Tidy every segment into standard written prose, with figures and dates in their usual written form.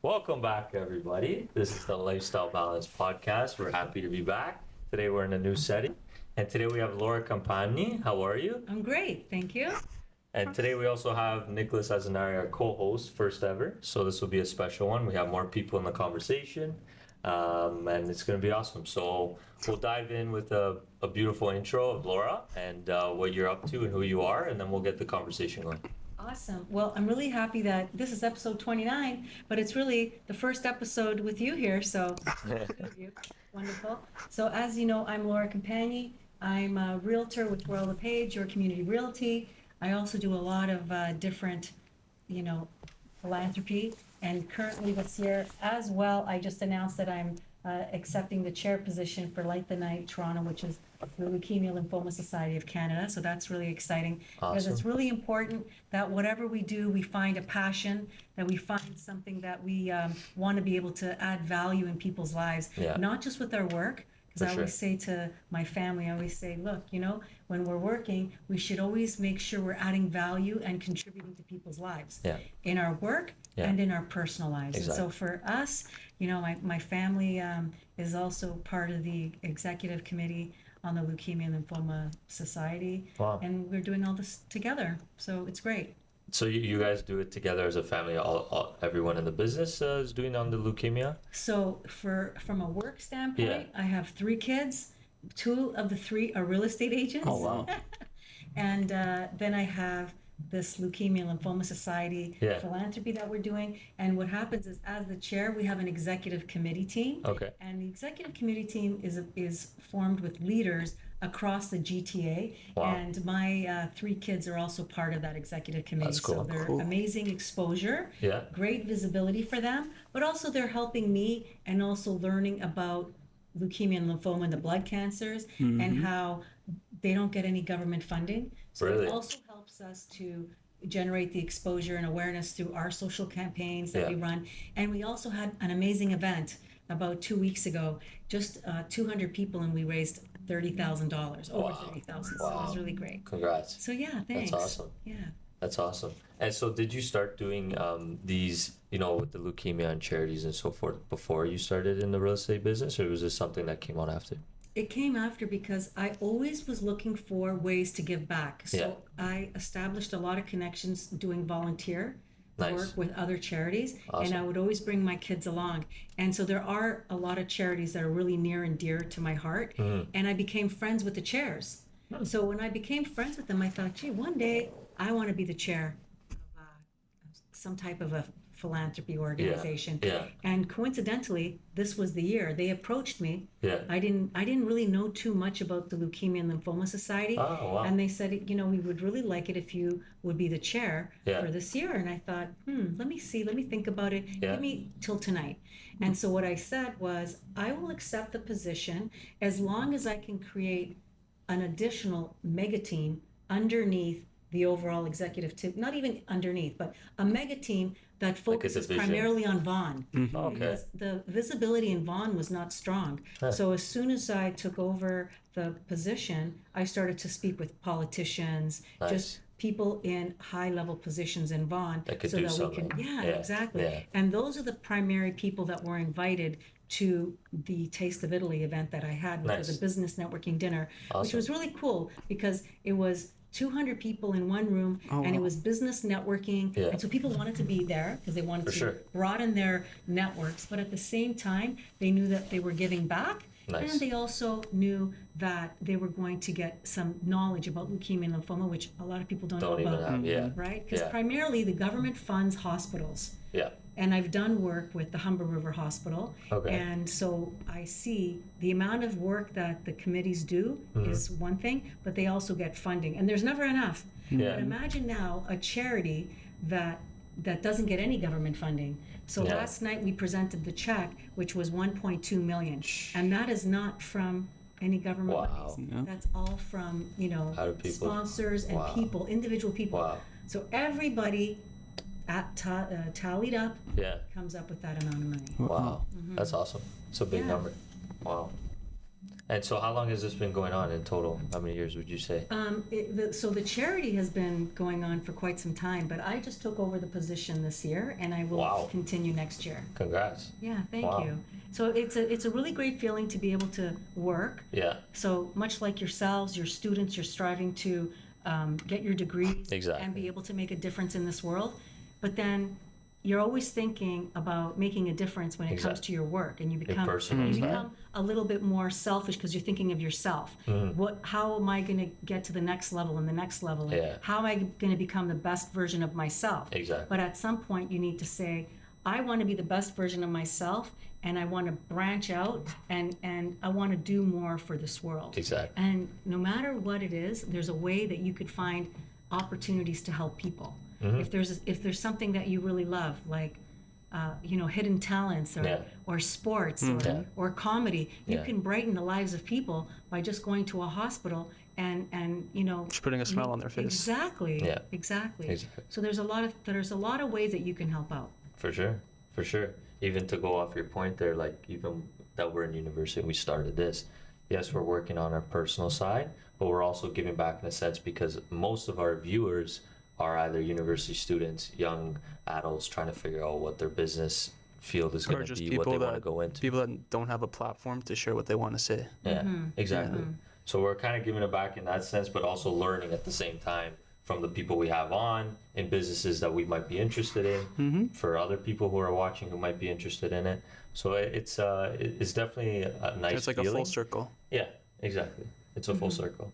Welcome back, everybody. This is the Lifestyle Balance Podcast. We're happy to be back. Today we're in a new setting. And today we have Laura Compagni. How are you? I'm great, thank you. And today we also have Nicolas Azzinnari, our co-host, first ever. So this will be a special one. We have more people in the conversation. And it's going to be awesome. So we'll dive in with a beautiful intro of Laura and what you're up to and who you are. And then we'll get the conversation going. Awesome. Well, I'm really happy that this is episode 29, but it's really the first episode with you here, so wonderful. So as you know, I'm Laura Compagni. I'm a realtor with Royal LePage, your community realty. I also do a lot of different, philanthropy. And currently this year as well, I just announced that I'm accepting the chair position for Light the Night Toronto, which is the Leukemia Lymphoma Society of Canada. So that's really exciting. Awesome. Because it's really important that whatever we do, we find a passion, that we find something that we want to be able to add value in people's lives, not just with our work. Because I always say to my family, look, when we're working, we should always make sure we're adding value and contributing to people's lives in our work and in our personal lives. Exactly. And so for us, my family is also part of the executive committee on the Leukemia and Lymphoma Society. Wow. And we're doing all this together. So it's great. So you guys do it together as a family? Everyone in the business is doing on the leukemia? So from a work standpoint, I have 3 kids. 2 of the 3 are real estate agents. Oh, wow. And then I have this Leukemia and Lymphoma Society philanthropy that we're doing. And what happens is, as the chair, we have an executive committee team. Okay. And the executive committee team is formed with leaders across the GTA. Wow. And my 3 kids are also part of that executive committee. That's cool. So they're amazing exposure, Yeah. great visibility for them, but also they're helping me and also learning about leukemia and lymphoma and the blood cancers and how they don't get any government funding. So Really? it also helps us to generate the exposure and awareness through our social campaigns that we run. And we also had an amazing event about 2 weeks ago, just 200 people, and we raised $30,000, over $30,000. So it was really great. Congrats. So thanks. That's awesome. Yeah. That's awesome. And so did you start doing these, with the leukemia and charities and so forth before you started in the real estate business, or was this something that came on after? It came after because I always was looking for ways to give back. So I established a lot of connections doing volunteer work with other charities. Awesome. And I would always bring my kids along. And so there are a lot of charities that are really near and dear to my heart. And I became friends with the chairs. So when I became friends with them, I thought, gee, one day I want to be the chair of some type of a philanthropy organization. And coincidentally, this was the year they approached me. I didn't really know too much about the Leukemia and Lymphoma Society. Oh, wow. And they said, we would really like it if you would be the chair for this year. And I thought, let me think about it. Give me till tonight. And so what I said was, I will accept the position as long as I can create an additional mega team underneath the overall executive team, not even underneath, but a mega team that focuses primarily on Vaughan. Because the visibility in Vaughan was not strong. So as soon as I took over the position, I started to speak with politicians, just people in high-level positions in Vaughan, so that we can, exactly. And those are the primary people that were invited to the Taste of Italy event that I had, which was a business networking dinner, which was really cool because it was 200 people in one room, and it was business networking. And so people wanted to be there because they wanted to broaden their networks, but at the same time, they knew that they were giving back. And they also knew that they were going to get some knowledge about leukemia and lymphoma, which a lot of people don't know about, right? Because primarily the government funds hospitals. And I've done work with the Humber River Hospital. And so I see the amount of work that the committees do is one thing, but they also get funding. And there's never enough. But imagine now a charity that doesn't get any government funding. So last night we presented the check, which was 1.2 million. And that is not from any government monies. That's all from, sponsors and people, individual people. So everybody tallied up, comes up with that amount of money. Wow. That's awesome. It's a big number. Wow. And so how long has this been going on in total? How many years would you say? So the charity has been going on for quite some time, but I just took over the position this year, and I will continue next year. Congrats. Yeah, thank you. So it's a really great feeling to be able to work. Yeah. So much like yourselves, your students, you're striving to get your degrees and be able to make a difference in this world. But then you're always thinking about making a difference when it comes to your work, and you become a little bit more selfish because you're thinking of yourself. How am I going to get to the next level and the next level? And how am I going to become the best version of myself? Exactly. But at some point, you need to say, I want to be the best version of myself, and I want to branch out, and I want to do more for this world. Exactly. And no matter what it is, there's a way that you could find opportunities to help people. If there's something that you really love, like hidden talents or sports or comedy, you can brighten the lives of people by just going to a hospital and just putting a smile on their face. Exactly. Yeah. Exactly. So there's a lot of ways that you can help out. For sure. Even to go off your point there, like even that we're in university, we started this. Yes, we're working on our personal side, but we're also giving back in a sense because most of our viewers are either university students, young adults trying to figure out what their business field is going to be, what they want to go into. People that don't have a platform to share what they want to say. Yeah, exactly. So we're kind of giving it back in that sense, but also learning at the same time from the people we have on in businesses that we might be interested in, for other people who are watching who might be interested in it. So it's definitely a nice It's like feeling. a full circle. Yeah, exactly. It's a full circle.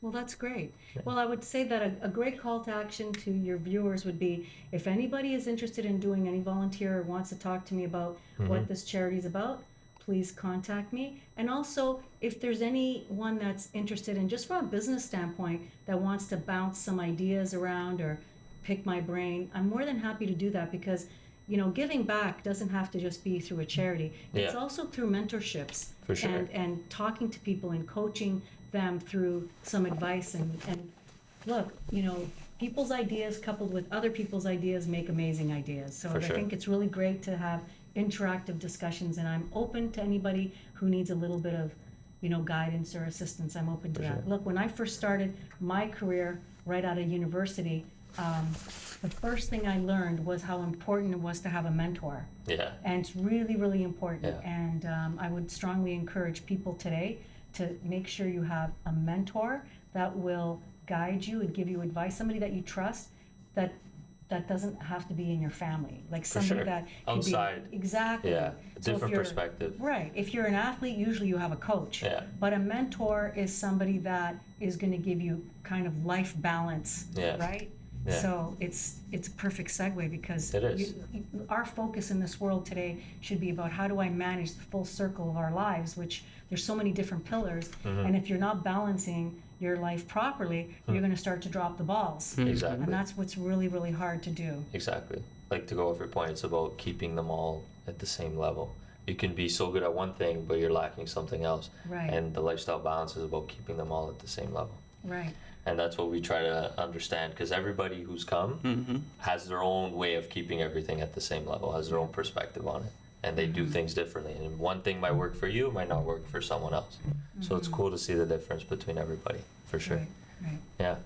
Well, that's great. Well, I would say that a great call to action to your viewers would be, if anybody is interested in doing any volunteer or wants to talk to me about what this charity is about, please contact me. And also, if there's anyone that's interested in, just from a business standpoint, that wants to bounce some ideas around or pick my brain, I'm more than happy to do that because, giving back doesn't have to just be through a charity. It's also through mentorships. For sure. And talking to people and coaching them through some advice and look, people's ideas coupled with other people's ideas make amazing ideas. So I think it's really great to have interactive discussions, and I'm open to anybody who needs a little bit of, guidance or assistance. I'm open to that. Look, when I first started my career right out of university, the first thing I learned was how important it was to have a mentor. Yeah. And it's really, really important. Yeah. And I would strongly encourage people today to make sure you have a mentor that will guide you and give you advice, somebody that you trust, that doesn't have to be in your family, like somebody that could outside. Be exactly. Yeah, a So different perspective. Right. If you're an athlete, usually you have a coach. Yeah. But a mentor is somebody that is going to give you kind of life balance. Yeah. Right. Yeah. So it's a perfect segue because It is. Our focus in this world today should be about how do I manage the full circle of our lives, which there's so many different pillars, and if you're not balancing your life properly, you're going to start to drop the balls. Exactly. And that's what's really, really hard to do. Exactly. Like, to go off your point, it's about keeping them all at the same level. You can be so good at one thing, but you're lacking something else. Right. And the lifestyle balance is about keeping them all at the same level. Right. And that's what we try to understand, because everybody who's come has their own way of keeping everything at the same level, has their own perspective on it. And they do things differently. And one thing might work for you, might not work for someone else. So it's cool to see the difference between everybody, for sure. Right. Yeah.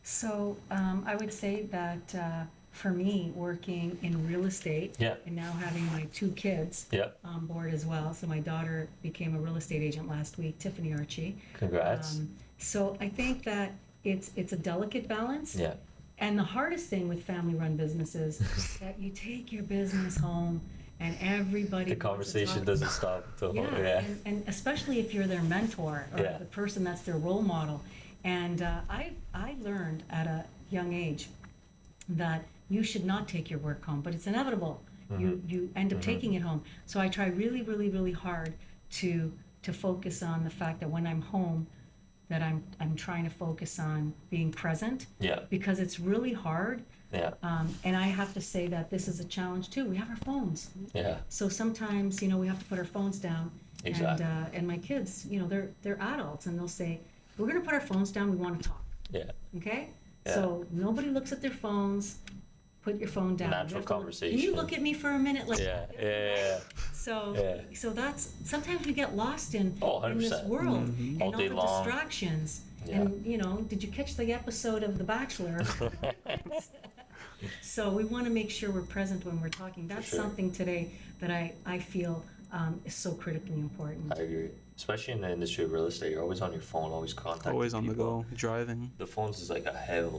So I would say that for me, working in real estate and now having my 2 kids on board as well. So my daughter became a real estate agent last week, Tiffany Archie. Congrats. So I think that it's a delicate balance. Yeah. And the hardest thing with family-run businesses is that you take your business home and everybody. The conversation doesn't stop until and especially if you're their mentor or the person that's their role model. And I learned at a young age that you should not take your work home, but it's inevitable. You end up taking it home. So I try really, really, really hard to focus on the fact that when I'm home, that I'm trying to focus on being present. Yeah. Because it's really hard. Yeah. And I have to say that this is a challenge too. We have our phones. Yeah. So sometimes, we have to put our phones down. Exactly. And my kids, they're adults, and they'll say, "We're going to put our phones down. We want to talk." Yeah. Okay. Yeah. So nobody looks at their phones. Put your phone down. Natural conversation. Can you look at me for a minute? Like, yeah. So that's, sometimes we get lost in Oh, in this 100%. world and all All day the long. distractions. Yeah. And did you catch the episode of The Bachelor? So we want to make sure we're present when we're talking. That's sure. something today that I feel is so critically important. I agree. Especially in the industry of real estate, you're always on your phone, always contacting Always on the people. go, driving. The phones is like a heavy,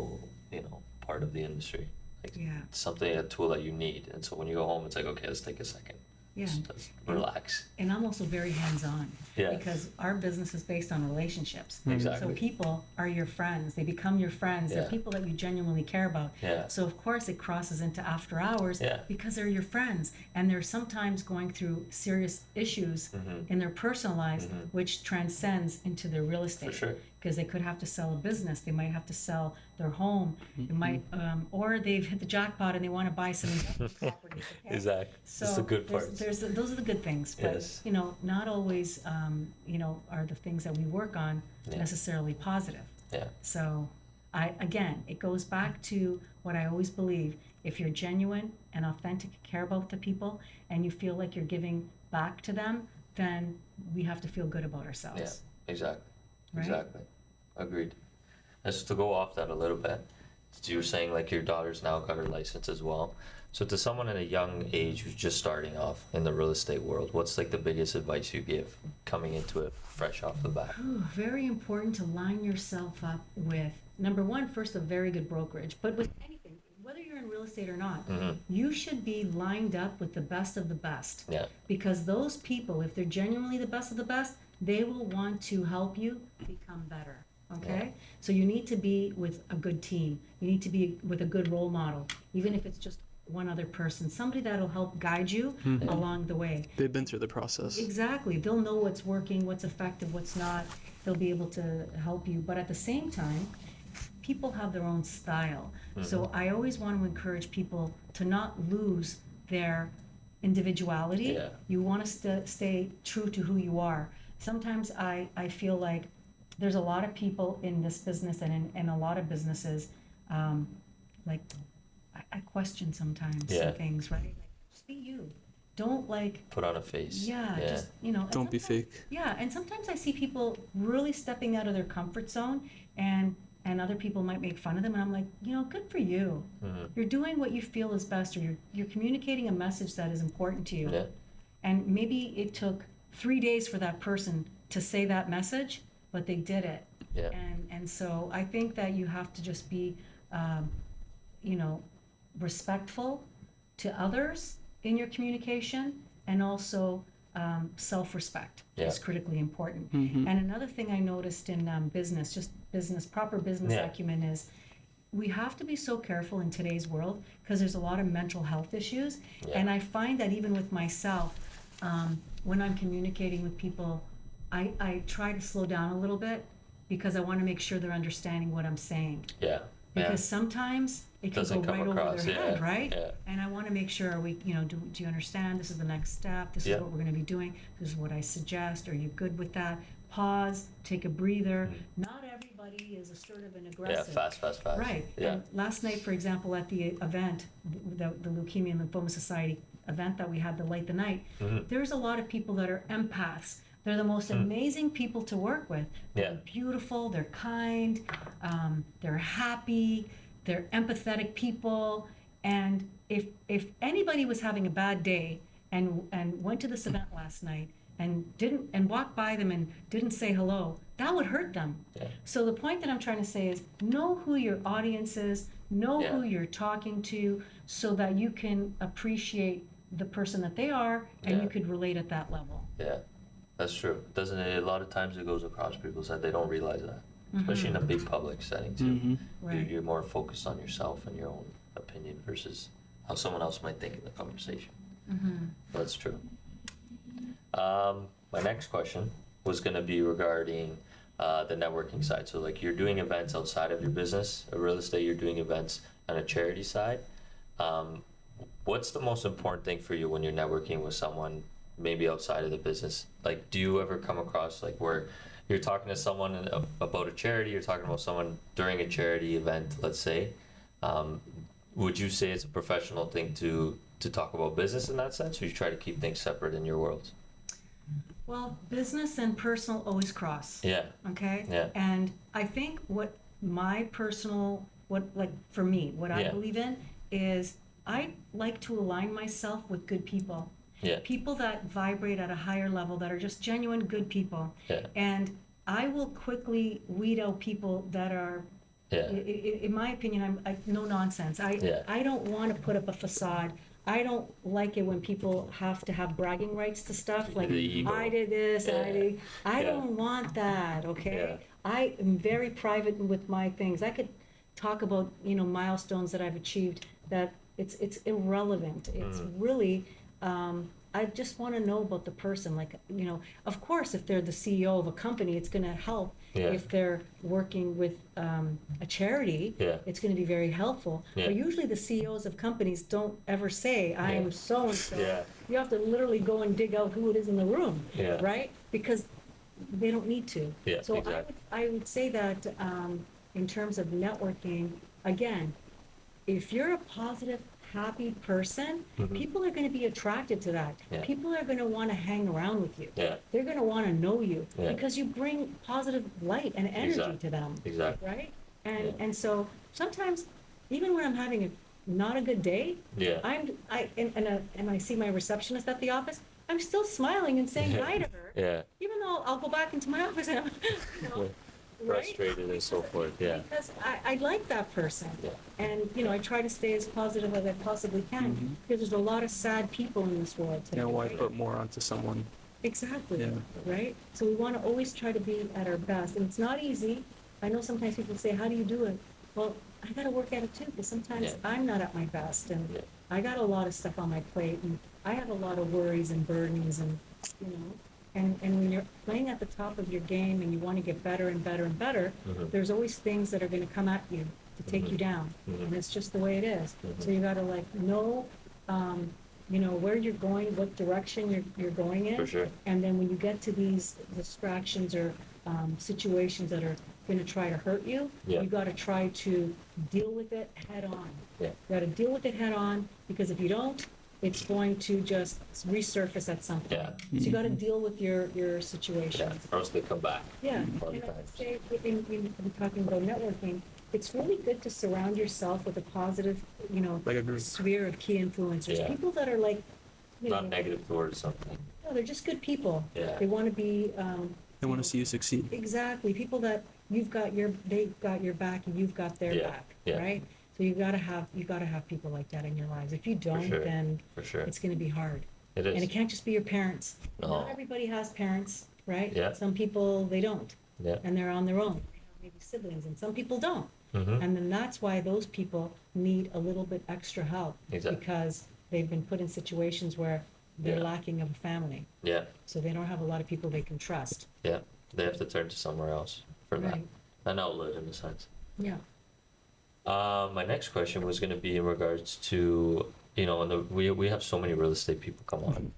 part of the industry. Like Yeah. it's something, a tool that you need. And so when you go home, it's like, okay, let's take a second. Yeah. Just relax. And I'm also very hands-on. Yeah. Because our business is based on relationships. Exactly. So people are your friends. They become your friends. Yeah. They're people that you genuinely care about. Yeah. So of course it crosses into after hours Yeah. because they're your friends. And they're sometimes going through serious issues in their personal lives, which transcends into their real estate. For sure. Because they could have to sell a business, they might have to sell their home, they might, or they've hit the jackpot and they want to buy some property. Okay? Exactly. So It's the good parts. those are the good things, but Yes. not always, are the things that we work on necessarily positive. Yeah. So, again, it goes back to what I always believe: if you're genuine and authentic, care about the people, and you feel like you're giving back to them, then we have to feel good about ourselves. Yeah. Exactly. Right? Exactly. Agreed. And just to go off that a little bit, you were saying like your daughter's now got her license as well. So to someone at a young age who's just starting off in the real estate world, what's like the biggest advice you give coming into it fresh off the bat? Ooh, very important to line yourself up with, number one, first, a very good brokerage. But with anything, whether you're in real estate or not, you should be lined up with the best of the best. Yeah. Because those people, if they're genuinely the best of the best, they will want to help you become better. Okay? So you need to be with a good team. You need to be with a good role model, even if it's just one other person, somebody that'll help guide you along the way. They've been through the process. Exactly. They'll know what's working, what's effective, what's not. They'll be able to help you. But at the same time, people have their own style. So I always want to encourage people to not lose their individuality. Yeah. You want to stay true to who you are. Sometimes I feel like there's a lot of people in this business and in a lot of businesses, like I question sometimes some things, right? Like, just be you. Don't Put on a face. just, and Don't be sometimes- fake. Yeah, and sometimes I see people really stepping out of their comfort zone, and other people might make fun of them, and I'm like, good for you. You're doing what you feel is best, or you're communicating a message that is important to you. Yeah. And maybe it took 3 days for that person to say that message, but they did it. Yeah. And so I think that you have to just be, respectful to others in your communication, and also self-respect is critically important. And another thing I noticed in proper business acumen is we have to be so careful in today's world because there's a lot of mental health issues. And I find that even with myself, when I'm communicating with people, I try to slow down a little bit because I want to make sure they're understanding what I'm saying. Yeah. Because sometimes it can Doesn't go come right over across, their head, right? yeah. And I want to make sure do you understand? This is the next step. This is what we're going to be doing. This is what I suggest. Are you good with that? Pause, take a breather. Not everybody is assertive and aggressive. Yeah, fast. Right. Yeah. And last night, for example, at the event, the Leukemia and Lymphoma Society event that we had, the Light the Night, there's a lot of people that are empaths. They're the most amazing people to work with. They're beautiful, they're kind, they're happy, they're empathetic people. And if anybody was having a bad day and went to this event last night and walked by them and didn't say hello, that would hurt them. Yeah. So the point that I'm trying to say is know who your audience is, know who you're talking to, so that you can appreciate the person that they are, and you could relate at that level. Yeah. That's true. Doesn't it? A lot of times it goes across people's head. They don't realize that, especially in a big public setting too. Right. You're more focused on yourself and your own opinion versus how someone else might think in the conversation. That's true. My next question was going to be regarding the networking side. So like you're doing events outside of your business, real estate, you're doing events on a charity side. What's the most important thing for you when you're networking with someone maybe outside of the business? Like, do you ever come across like where you're talking to someone about a charity, you're talking about someone during a charity event, let's say, would you say it's a professional thing to to talk about business in that sense, or you try to keep things separate in your worlds? Well, business and personal always cross. Yeah. Okay? Yeah. And I think what my personal, for me, what I Yeah. believe in is I like to align myself with good people. Yeah. People that vibrate at a higher level, that are just genuine good people. Yeah. And I will quickly weed out people that are, Yeah. in my opinion, I no nonsense. Yeah. I don't want to put up a facade. I don't like it when people have to have bragging rights to stuff like The ego. I did this, Yeah. I Yeah. don't want that, okay? Yeah. I am very private with my things. I could talk about, milestones that I've achieved that it's irrelevant. It's really I just want to know about the person. Like, of course, if they're the CEO of a company, it's going to help. Yeah. If they're working with a charity, Yeah. it's going to be very helpful. Yeah. But usually the CEOs of companies don't ever say, I am so-and-so. Yeah. You have to literally go and dig out who it is in the room, Yeah. right? Because they don't need to. Yeah, So exactly. I would say that in terms of networking, again, if you're a positive, happy person, people are going to be attracted to that. Yeah. People are going to want to hang around with you. Yeah. They're going to want to know you Yeah. because you bring positive light and energy Exactly. to them, Exactly. right? And Yeah. and so sometimes, even when I'm having not a good day, Yeah. and I see my receptionist at the office, I'm still smiling and saying hi to her, Yeah. even though I'll go back into my office and I'm, right? Frustrated and so forth. Yeah. Because I like that person. Yeah. And, I try to stay as positive as I possibly can because there's a lot of sad people in this world today. Why right? put more onto someone? Exactly. Yeah. Right? So we want to always try to be at our best. And it's not easy. I know sometimes people say, how do you do it? Well, I got to work at it too because sometimes Yeah. I'm not at my best. And Yeah. I got a lot of stuff on my plate. And I have a lot of worries and burdens and, And when you're playing at the top of your game and you want to get better and better and better, there's always things that are going to come at you to take you down. And it's just the way it is. So you got to know, where you're going, what direction you're going in. For sure. And then when you get to these distractions or situations that are going to try to hurt you, Yeah. you got to try to deal with it head on. Yeah. You got to deal with it head on because if you don't, it's going to just resurface at some point. Yeah. So you got to deal with your Yeah. situations. Or else they come back. Yeah. A lot And of I would times. say, in talking about networking, it's really good to surround yourself with a positive, Like a group. sphere of key influencers. Yeah. People that are like, Not negative towards something. no, they're just good people. Yeah. They want to be, They want to see you succeed. exactly, people that they've got your back and you've got their Yeah, back, yeah. right? So you gotta have people like that in your lives. If you don't, sure. then For sure. it's gonna be hard. It And is. it can't just be your parents. No. Not everybody has parents, right? Yeah. Some people, they don't, Yeah. and they're on their own. They have maybe siblings, and some people don't. Mm-hmm. And then that's why those people need a little bit extra help. Exactly. Because they've been put in situations where they're Yeah. lacking of a family. Yeah. So they don't have a lot of people they can trust. Yeah. They have to turn to somewhere else for that. Right. An outlet in a sense. Yeah. My next question was going to be in regards to, we have so many real estate people come on,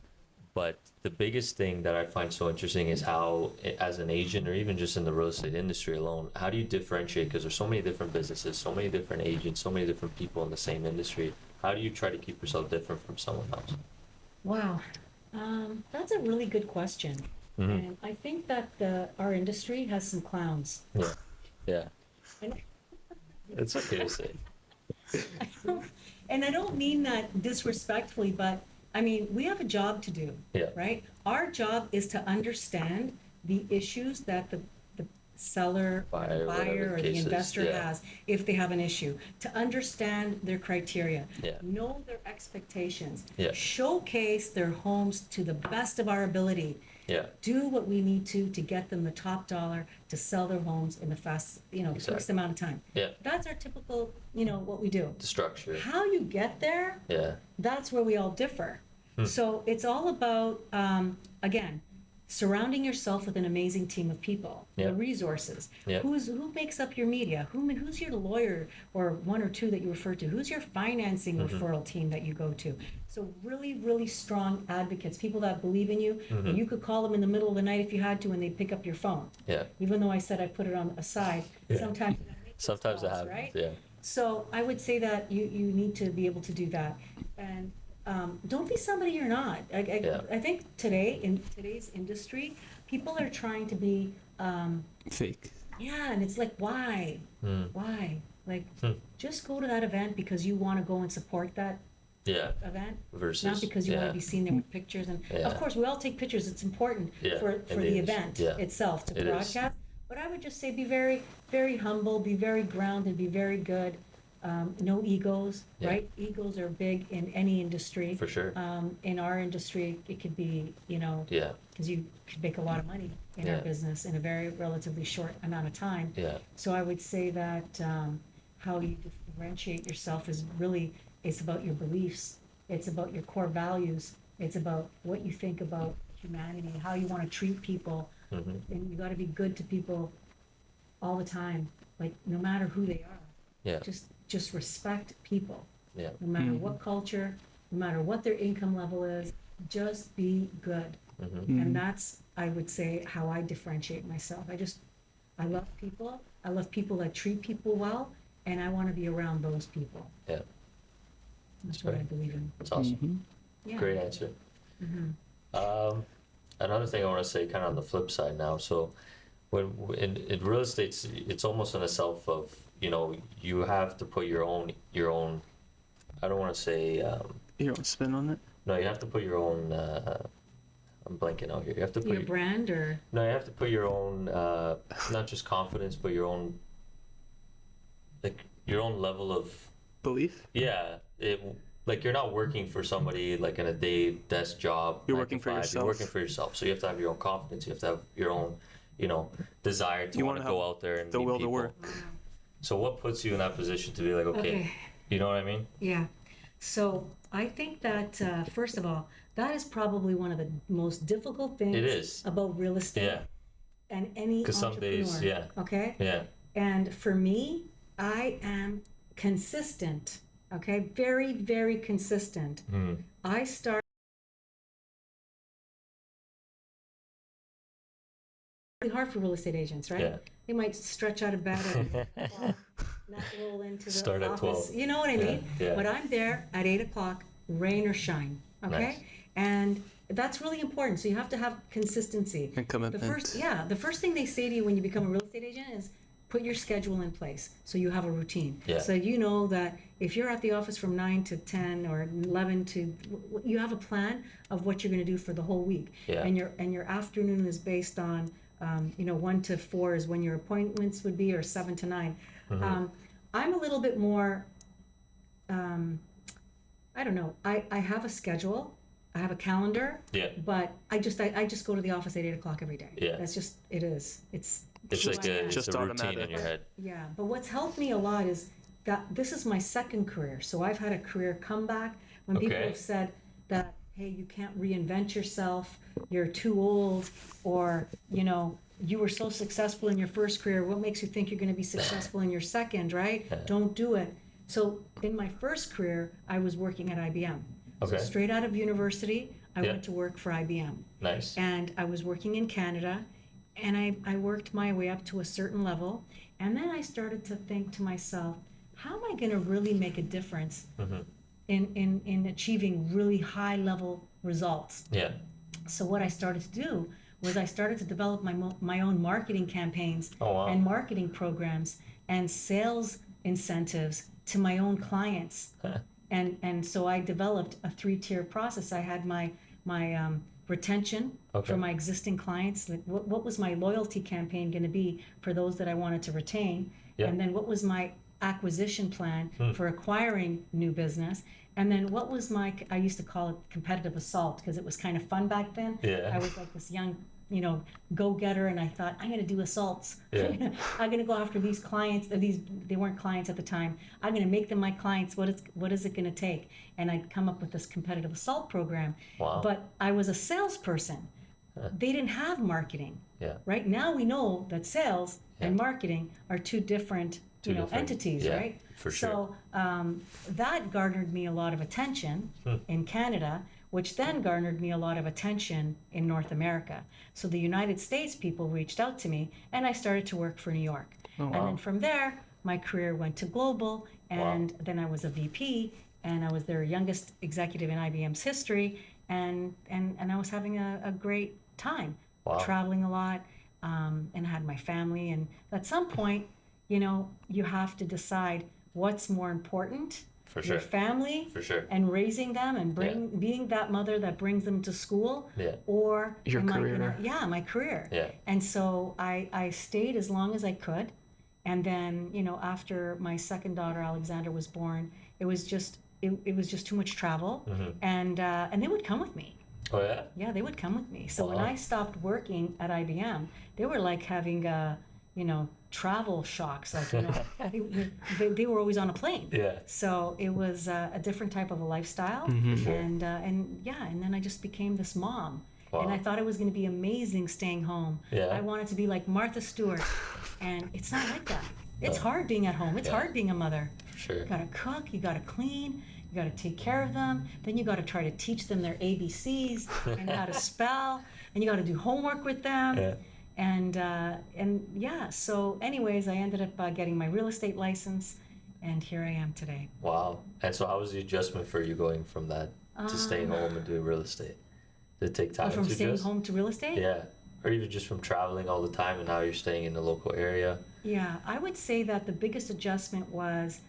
but the biggest thing that I find so interesting is how, as an agent or even just in the real estate industry alone, how do you differentiate? Because there's so many different businesses, so many different agents, so many different people in the same industry. How do you try to keep yourself different from someone else? Wow. That's a really good question. Mhm. And I think that our industry has some clowns. Yeah. Yeah. And It's okay to say. and I don't mean that disrespectfully, but I mean, we have a job to do, Yeah. right? Our job is to understand the issues that the seller, or Buyer, the whatever buyer, the or the case is, investor yeah. has, if they have an issue, to understand their criteria, Yeah. know their expectations, Yeah. showcase their homes to the best of our ability, Yeah. do what we need to get them the top dollar to sell their homes in the quickest Exactly. amount of time. Yeah. That's our typical, what we do. The structure. How you get there, Yeah. that's where we all differ. Hmm. So it's all about, again, surrounding yourself with an amazing team of people, Yeah. the resources. Yeah. Who makes up your media? Who's your lawyer or one or two that you refer to? Who's your financing Mm-hmm. referral team that you go to? So really, really strong advocates, people that believe in you. Mm-hmm. And you could call them in the middle of the night if you had to, and they'd pick up your phone. Yeah. Even though I said I put it on aside, Yeah. sometimes you gotta make those Sometimes it calls, happens. right? Yeah. So I would say that you need to be able to do that. And don't be somebody you're not. Yeah. I think today, in today's industry, people are trying to be, Fake. yeah, and it's like, why? Why? Like, Hmm. just go to that event because you want to go and support that Yeah. event, Versus. not because you want yeah. to be seen there with pictures. And Yeah. of course, we all take pictures. It's important Yeah, for it the is. event Yeah. itself to It is. broadcast. But I would just say be very, very humble, be very grounded, be very good. No egos, Yeah. right? Egos are big in any industry. For sure. In our industry, it could be, Yeah. because you could make a lot of money in our Yeah. business in a very relatively short amount of time. Yeah. So I would say that how you differentiate yourself is really, it's about your beliefs. It's about your core values. It's about what you think about humanity, how you want to treat people. Mm-hmm. And you got to be good to people all the time, like no matter who they are. Yeah. Just respect people. Yeah. No matter what culture, no matter what their income level is, just be good. Mm-hmm. And that's, I would say, how I differentiate myself. I love people. I love people that treat people well, and I want to be around those people. Yeah. That's what I believe in. That's awesome. Mm-hmm. Yeah. Great answer. Mm-hmm. Another thing I want to say, kind of on the flip side now. So, when in real estate, it's almost in a self of, you have to put your own. I don't want to say. Your own spin on it. No, you have to put your own. I'm blanking out here. You have to put Your brand, or No, you have to put your own, not just confidence, but your own, like your own level of. Belief. Yeah, like you're not working for somebody like in a day desk job. You're 9 working to for 5. yourself. You're working for yourself, so you have to have your own confidence. You have to have your own, desire to You want to wanna go have out there and the meet will to people. work. So what puts you in that position to be like, okay, you know what I mean? Yeah. So I think that, first of all, that is probably one of the most difficult things It is. about real estate Yeah, and any because some entrepreneur. days, yeah, Okay? yeah, And for me, I am consistent. Okay? Very, very consistent. I start really hard for real estate agents, right? yeah, They might stretch out of bed at 12, not roll into the Start at office. 12. You know what I mean? yeah. But I'm there at 8 o'clock, rain or shine. Okay? Nice. And that's really important. So you have to have consistency. And commitment. The first thing they say to you when you become a real estate agent is put your schedule in place so you have a routine. Yeah. So you know that if you're at the office from 9 to 10 or 11 to, you have a plan of what you're going to do for the whole week. Yeah. And your afternoon is based on 1 to 4 is when your appointments would be, or 7 to 9. I'm a little bit more, I don't know. I have a schedule, I have a calendar, yeah. but I just go to the office at 8 o'clock every day. Yeah. That's just, it is. It's It's who like I am. it's Just a routine automatic. in your head. Yeah, but what's helped me a lot is that this is my second career. So I've had a career comeback when people Okay. have said that, hey, you can't reinvent yourself, you're too old, or, you were so successful in your first career, what makes you think you're going to be successful in your second, right? Don't do it. So in my first career, I was working at IBM. Okay. So straight out of university, I Yeah. went to work for IBM. Nice. And I was working in Canada, and I worked my way up to a certain level. And then I started to think to myself, how am I going to really make a difference in achieving really high level results? Yeah. So what I started to do was I started to develop my own marketing campaigns Oh, wow. and marketing programs and sales incentives to my own clients. And so I developed a 3-tier process. I had my retention Okay. for my existing clients. Like what was my loyalty campaign going to be for those that I wanted to retain? Yeah. And then what was my acquisition plan for acquiring new business? And then what was I used to call it competitive assault because it was kind of fun back then. Yeah. I was like this young, go-getter, and I thought, I'm going to do assaults. Yeah. I'm going to go after these clients. They weren't clients at the time. I'm going to make them my clients. What is it going to take? And I'd come up with this competitive assault program. Wow. But I was a salesperson. They didn't have marketing. Yeah. Right now we know that sales and marketing are two different, different- entities, yeah, right? for sure. So that garnered me a lot of attention in Canada, which then garnered me a lot of attention in North America. So the United States people reached out to me, and I started to work for New York. Oh, And wow. then from there, my career went to global, and then I was a VP. and I was their youngest executive in IBM's history, and I was having a great time, Wow. traveling a lot, and had my family. And at some point, you have to decide what's more important. For Your sure. family For sure. and raising them and being that mother that brings them to school, or Your am I career. my career. Yeah. And so I stayed as long as I could, and then after my second daughter Alexandra was born, it was just too much travel, and they would come with me. Oh yeah. Yeah, they would come with me. So when Wow. I stopped working at IBM, they were like having travel shocks. Like they were always on a plane. Yeah. So it was a different type of a lifestyle, Sure. and then I just became this mom. Wow. And I thought it was going to be amazing staying home. Yeah. I wanted to be like Martha Stewart, and it's not like that. It's No. hard being at home. It's Yeah. hard being a mother. For sure. You gotta cook, you gotta clean, you gotta take care of them. Then you gotta try to teach them their ABCs and how to spell, and you gotta do homework with them. Yeah. And yeah. So, anyways, I ended up getting my real estate license, and here I am today. Wow. And so how was the adjustment for you going from that to staying home and doing real estate? Did it take time From to staying adjust? home to real estate. Yeah. Or even just from traveling all the time and now you're staying in the local area? Yeah, I would say that the biggest adjustment was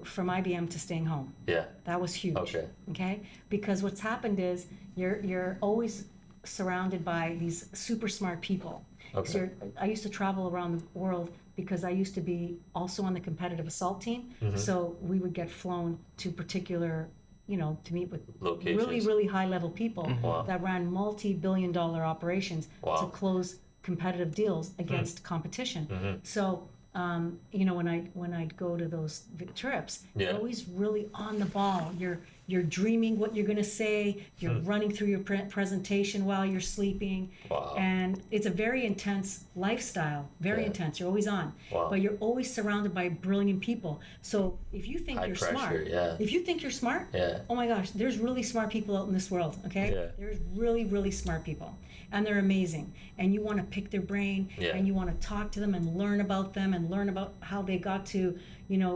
from IBM to staying home. Yeah. That was huge. Okay. Okay? Because what's happened is you're always surrounded by these super smart people. Okay. So I used to travel around the world because I used to be also on the competitive assault team. Mm-hmm. So we would get flown to particular, to meet with Locations. really, really high level people Wow. that ran multi-billion-dollar operations Wow. to close competitive deals against competition. Mm-hmm. So, when I'd go to those trips, Yeah. you're always really on the ball. You're dreaming what you're gonna say. You're running through your presentation while you're sleeping, Wow. and it's a very intense lifestyle. Very Yeah. intense. You're always on, Wow. but you're always surrounded by brilliant people. So if you think High you're pressure, smart, yeah. if you think you're smart, Yeah. oh my gosh, there's really smart people out in this world. Okay, Yeah. there's really, really smart people, and they're amazing. And you want to pick their brain, Yeah. and you want to talk to them and learn about them and learn about how they got to,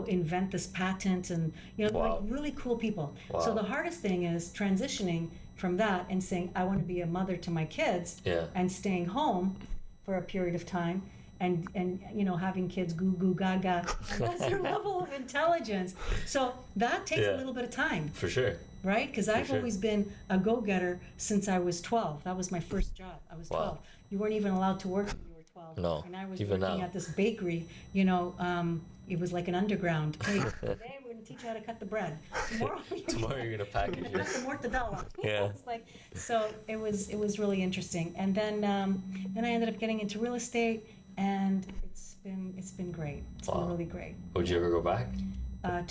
invent this patent, and Wow. like really cool people. So Wow. the hardest thing is transitioning from that and saying I want to be a mother to my kids, Yeah. and staying home for a period of time. And having kids goo goo gaga, that's their level of intelligence. So that takes Yeah. a little bit of time, For sure. right? Because I've sure. always been a go-getter since I was 12. That was my first job. I was Wow. 12. You weren't even allowed to work when you were 12. No, And I was even working now. at this bakery. It was like an underground. Hey, today we're going to teach you how to cut the bread. Tomorrow you're gonna package cut the it. mortadella. Yeah. It's like, so it was really interesting. And then I ended up getting into real estate, and it's been great. It's Wow. been really great. Would you ever go back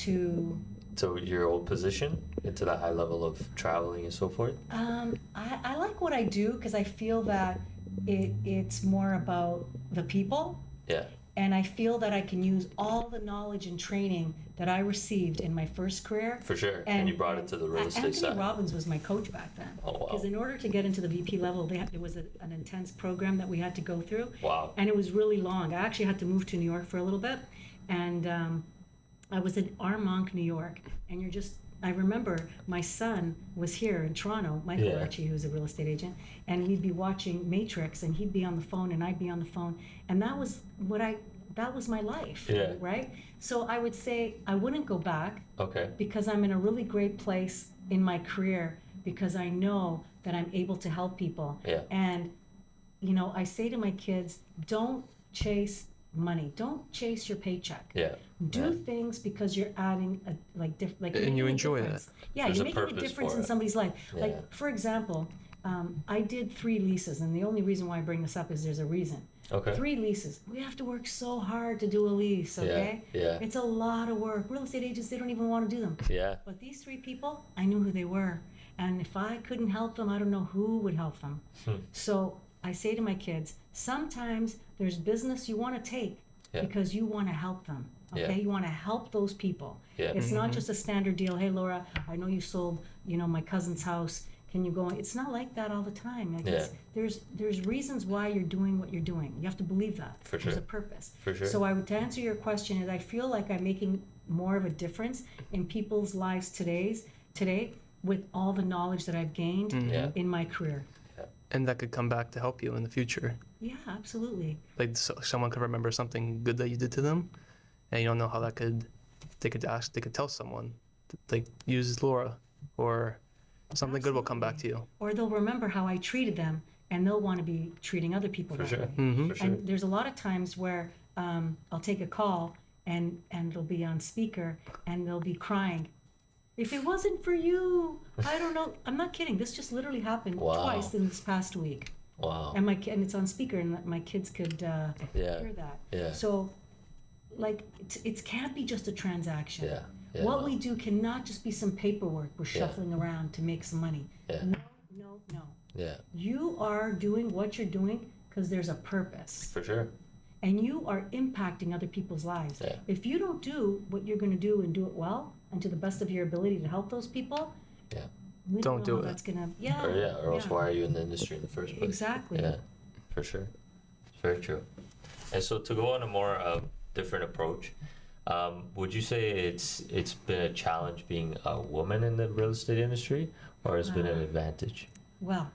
To to your old position, into that high level of traveling and so forth? I like what I do because I feel that it's more about the people, Yeah. and I feel that I can use all the knowledge and training that I received in my first career. For sure. And you brought it to the real estate Anthony side. Robbins was my coach back then. Oh, wow. Because in order to get into the VP level, there was an intense program that we had to go through. Wow. And it was really long. I actually had to move to New York for a little bit. And I was in Armonk, New York. And I remember my son was here in Toronto, Michael Yeah. Archie, who's a real estate agent. And we'd be watching Matrix, and he'd be on the phone, and I'd be on the phone. And that was my life, Yeah. right? So I would say I wouldn't go back Okay. because I'm in a really great place in my career, because I know that I'm able to help people. Yeah. And, I say to my kids, don't chase money. Don't chase your paycheck. Yeah. Do Yeah. things because you're adding And making you a enjoy difference. Yeah, There's you're a making a purpose difference for in it. somebody's life. Yeah. Like, for example, I did 3 leases, and the only reason why I bring this up is there's a reason. Okay. 3 leases. We have to work so hard to do a lease, okay? Yeah. It's a lot of work. Real estate agents, they don't even want to do them. Yeah. But these 3 people, I knew who they were. And if I couldn't help them, I don't know who would help them. So I say to my kids, sometimes there's business you want to take Yeah. because you want to help them. Okay, Yeah. you want to help those people. Yeah. It's not just a standard deal. Hey, Laura, I know you sold, my cousin's house. Can you go? It's not like that all the time. Like there's reasons why you're doing what you're doing. You have to believe that. For There's sure. a purpose. For sure. So to answer your question is, I feel like I'm making more of a difference in people's lives today with all the knowledge that I've gained Yeah. in my career. And that could come back to help you in the future. Yeah, absolutely. Like someone could remember something good that you did to them, and you don't know how that could. They could tell someone, like use Laura, or something good will come back to you. Or they'll remember how I treated them, and they'll want to be treating other people For that sure. way. Mm-hmm. For sure. And there's a lot of times where I'll take a call and it'll be on speaker and they'll be crying. If it wasn't for you, I don't know. I'm not kidding. This just literally happened Wow. twice in this past week. Wow. And and it's on speaker, and my kids could hear that. Yeah. So, like, it can't be just a transaction. Yeah. Yeah. What no. we do cannot just be some paperwork we're Yeah. shuffling around to make some money. Yeah. No. Yeah. You are doing what you're doing because there's a purpose. For sure. And you are impacting other people's lives. Yeah. If you don't do what you're going to do and do it well and to the best of your ability to help those people, Yeah. we Don't know do how it. that's going to, Or else why are you in the industry in the first place? Exactly. Yeah. For sure. It's very true. And so to go on a more different approach, would you say it's been a challenge being a woman in the real estate industry, or has it been an advantage? Well,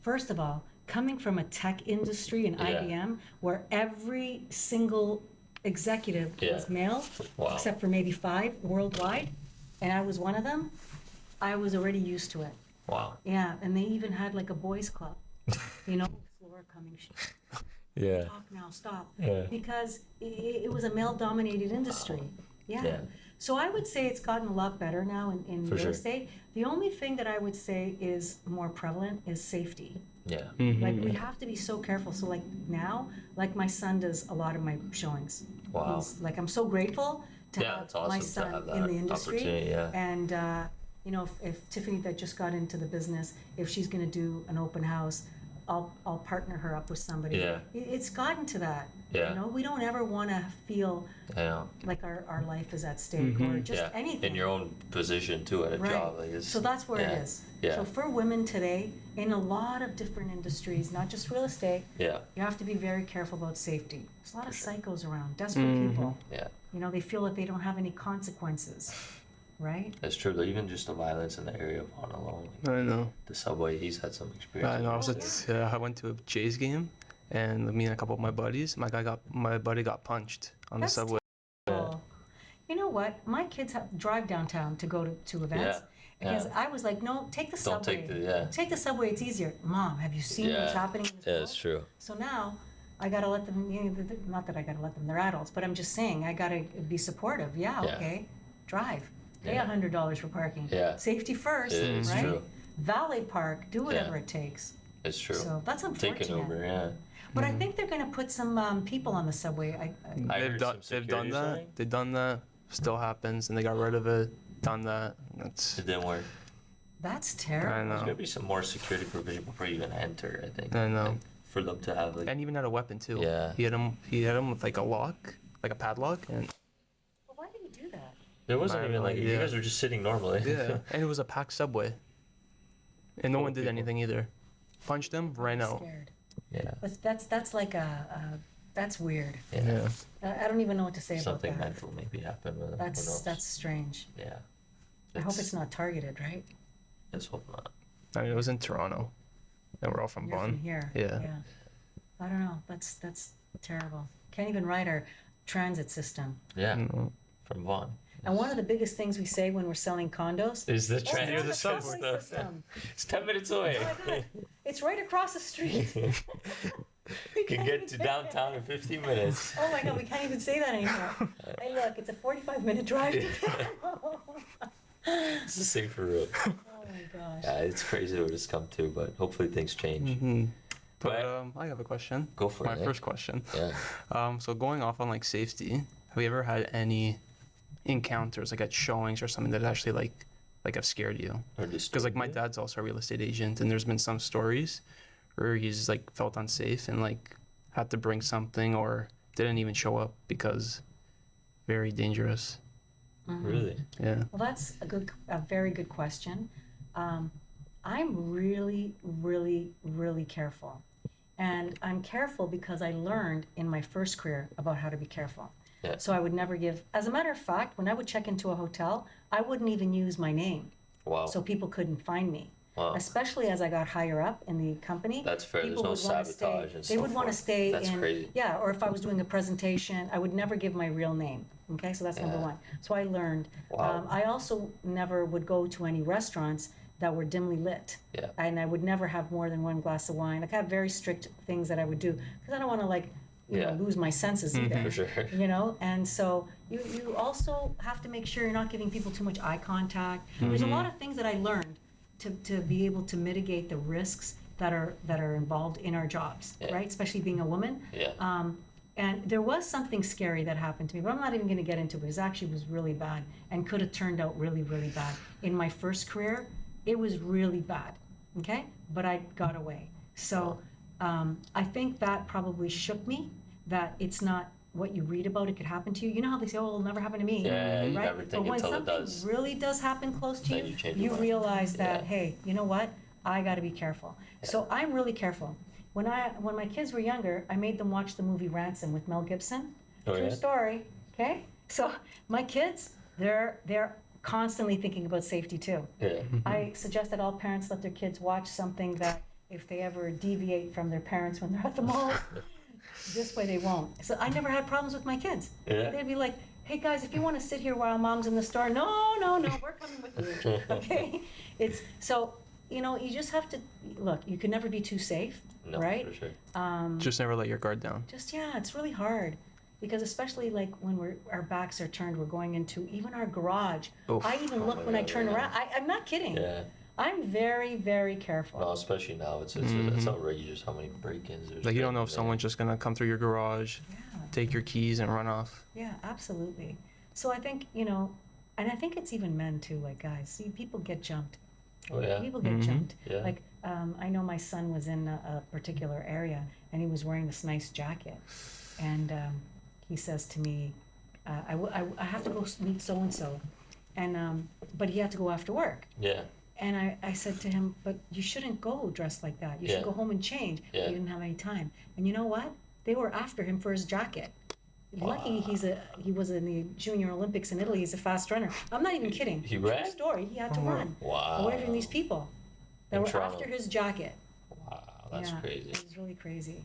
first of all, coming from a tech industry and Yeah. IBM where every single executive Yeah. was male, Wow. except for maybe 5 worldwide, and I was one of them, I was already used to it. Wow. Yeah, and they even had like a boys' club. Floor coming. Yeah. Talk now, stop. Yeah. Because it was a male-dominated industry. Yeah. Yeah. So I would say it's gotten a lot better now in For real sure. estate. The only thing that I would say is more prevalent is safety. Yeah. Like we have to be so careful. So like now, like my son does a lot of my showings. Wow. He's, like I'm so grateful to Yeah, have it's awesome my to son have in that the industry. opportunity, yeah. And if Tiffany that just got into the business, if she's going to do an open house, I'll partner her up with somebody. Yeah. It's gotten to that. Yeah. You know, we don't ever want to feel I know. like our life is at stake or just Yeah. anything. In your own position too at a Right. job. Like it's, So that's where yeah. it is. Yeah. So for women today, in a lot of different industries, not just real estate, Yeah. you have to be very careful about safety. There's a lot of psychos around, desperate people. Yeah. You know, they feel that they don't have any consequences, right? That's true. Though. Even just the violence in the area of Vaughan alone. Like I know. the subway, he's had some experience. I know. I went to a Jays game, and me and a couple of my buddies, my buddy got punched on That's the subway. Well, you know what? My kids drive downtown to go to events. Yeah, Because yeah. I was like, no, take the Don't subway. take the subway, it's easier. Mom, have you seen what's happening in this Yeah, world? it's true. So now I gotta let them, not that I gotta let them, they're adults, but I'm just saying, I gotta be supportive. Yeah, Yeah. okay, drive. Pay Yeah. $100 for parking. Yeah. Safety first, It is right? true. Valet park, do whatever Yeah. it takes. It's true. So that's unfortunate. Take an Uber, yeah. But I think they're gonna put some people on the subway. I They've heard done some they've done security or that. something. They've done that. Still happens, and they got rid of it. Done that. That's It didn't work. That's I terrible. There's know. gonna be some more security provision before you even enter. I think. I know. Like, for them to have like. And even had a weapon too. Yeah. He had him with like a lock, like a padlock, and Well, why did he do that? There wasn't I have even no like you idea. guys were just sitting normally. yeah, and it was a packed subway, and no Full one of did people. anything either. Punched him, ran out. Scared. Yeah. But that's like that's weird. Yeah. Yeah. I don't even know what to say Something about that. mental maybe happened with him. Who knows? That's strange. Yeah. I hope it's not targeted, right? Let's hope not. I mean, it was in Toronto, and we're all from You're from Vaughan. here. Yeah. I don't know. That's terrible. Can't even ride our transit system. Yeah. Mm. From Vaughan. And one of the biggest things we say when we're selling condos Is the oh, transit there's a system. subway system. It's 10 minutes away. Oh my God. It's right across the street. We You can can't get even to say downtown in 15 minutes. Oh my God, we can't even say that anymore. Hey, look, it's a 45-minute drive to It's a safer route. Oh my gosh. Yeah, it's crazy what it's come to, but hopefully things change. Mm-hmm. But But- I have a question. Go for My it. first question. Yeah. So going off on like safety, have you ever had any encounters like at showings or something that actually like have scared you? Because like my dad's also a real estate agent, and there's been some stories where he's like felt unsafe and like had to bring something or didn't even show up because very dangerous. Really? Yeah. Well, that's a very good question. I'm really, really, really careful. And I'm careful because I learned in my first career about how to be careful. Yeah. So I would never give, as a matter of fact, when I would check into a hotel, I wouldn't even use my name. Wow. So people couldn't find me. Wow. Especially as I got higher up in the company. That's fair. There's people no would wanna sabotage stay, and They so would want to forth. stay That's in, crazy. yeah, or if I was doing a presentation, I would never give my real name. Okay, so that's number Yeah. one. So I learned. Wow. I also never would go to any restaurants that were dimly lit. Yeah. And I would never have more than one glass of wine. Like I have very strict things that I would do because I don't want to you know, lose my senses either. For sure. You know, and so you also have to make sure you're not giving people too much eye contact. There's a lot of things that I learned to be able to mitigate the risks that are involved in our jobs, right? Especially being a woman. Yeah. And there was something scary that happened to me, but I'm not even going to get into it. It actually was really bad and could have turned out really, really bad. In my first career, it was really bad, okay? But I got away. So I think that probably shook me, that it's not what you read about, it could happen to you. You know how they say, oh, it'll never happen to me, Yeah, you right? never think But when until it something does. really does happen close to Then you change your you mind. realize that, Yeah. hey, you know what? I got to be careful. So I'm really careful. When my kids were younger, I made them watch the movie Ransom with Mel Gibson. Oh, True yeah? story. Okay, so my kids, they're constantly thinking about safety too. Yeah. I suggest that all parents let their kids watch something that if they ever deviate from their parents when they're at the mall, this way they won't. So I never had problems with my kids. Yeah. They'd be like, hey guys, if you want to sit here while mom's in the store, no, we're coming with you. Okay, it's so. You know, you just have to look. You can never be too safe, No, right? for sure. Just never let your guard down. Just it's really hard because especially like when our backs are turned, we're going into even our garage. Oof. I even look my when I God, turn yeah. around. I'm not kidding. Yeah. I'm very, very careful. No, especially now, it's outrageous how many break-ins there's. Like you don't know if been, someone's just gonna come through your garage, Yeah, take your keys, and run off. yeah, absolutely. So I think and I think it's even men too. Like guys, see, people get jumped. Oh yeah. People get jumped. Yeah. Like I know my son was in a particular area and he was wearing this nice jacket, and he says to me, I have to go meet so and so, and but he had to go after work. Yeah. And I said to him, but you shouldn't go dressed like that. You should Yeah. go home and change. Yeah. He didn't have any time. And you know what? They were after him for his jacket. Lucky he was in the Junior Olympics in Italy. He's a fast runner. I'm not even kidding. He True ran? story. He had to run Wow. away from these people that In were Toronto. after his jacket. Wow, that's Yeah, crazy. It was really crazy.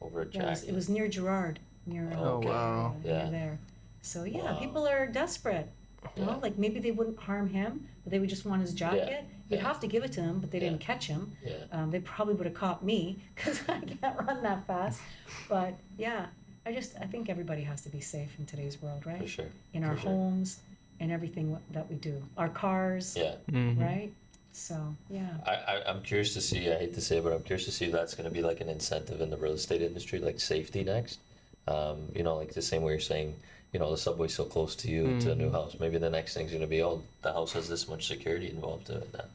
Over a Yeah, jacket. it was near Girard, near Oh, wow. near Yeah. there. So yeah, Wow. people are desperate. You know, Yeah. like maybe they wouldn't harm him, but they would just want his jacket. You'd Yeah. have to give it to him, but they didn't Yeah. catch him. Yeah. They probably would have caught me because I can't run that fast. But yeah, I think everybody has to be safe in today's world, right? For sure. In our For sure. homes and everything that we do, our cars, Yeah. right? So yeah. I'm curious to see, I hate to say it, but I'm curious to see if that's going to be like an incentive in the real estate industry, like safety next. You know, like the same way you're saying, you know, the subway's so close to you to a new house. Maybe the next thing's going to be, oh, the house has this much security involved in it now.